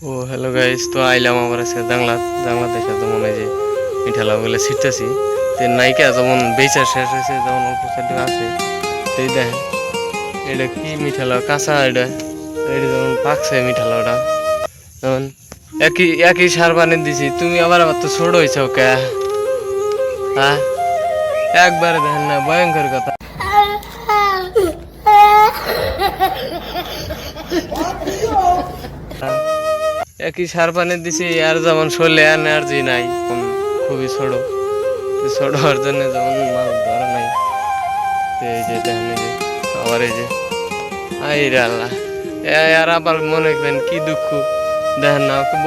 ও hello guys, তো আইলাম আমার আজকে জাংলা দেখে যেমন এই যে মিঠা লাউগুলো ছিটতেছি। তো নাইকা যেমন বেচা শেষ হয়েছে, যেমন অল্প সাইডে আছে। তো এই দেখেন এটা কি মিঠা লাউ, কাঁচা এটা এটা যেমন পাকছে মিঠা লাউটা। যেমন একই একই সার পানি দিছি, তুমি আবার তো ছোট হয়েছ কে? হ্যাঁ, একবারে দেখেন না, ভয়ঙ্কর কথা। একই সার পানি দিছি, আর যেমন শরীরে এনার্জি নাই, খুবই ছোট ছোট হওয়ার জন্য যেমন মাছ ধরা নাই। তো এই যে দেখেন, এই যে আবার এই যে আই রে আল্লাহ, আর আবার মনে করেন কি দুঃখ দেখেন না, খুব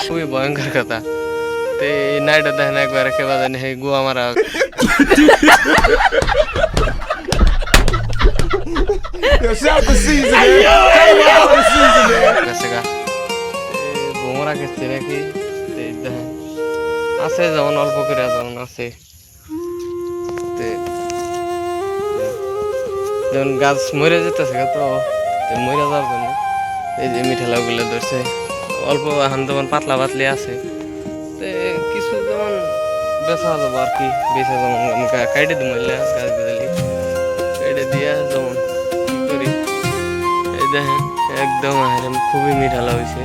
খুবই ভয়ঙ্কর কথা। তো এই নাইটা দেখেন একবার কে বাজানি গুয়া মারা বোমরা গেছে নাকি দেখেন, আছে যেমন অল্প করে যেমন আছে। যেমন গাছ মরে যেতেছে তো মরে যাওয়ার জন্য এই যে মিঠা লাউগুলো ধরছে। অল্প এখন যেমন পাতলা পাতলি আছে, তো কিছু যেমন বেচা যাবো আর কি। বেচা যেমন কাইটে দিব গাছ গাছালি কেটে দিয়া যেমন কি করি, এই দেখেন একদম খুবই মিঠা লাউ হয়েছে।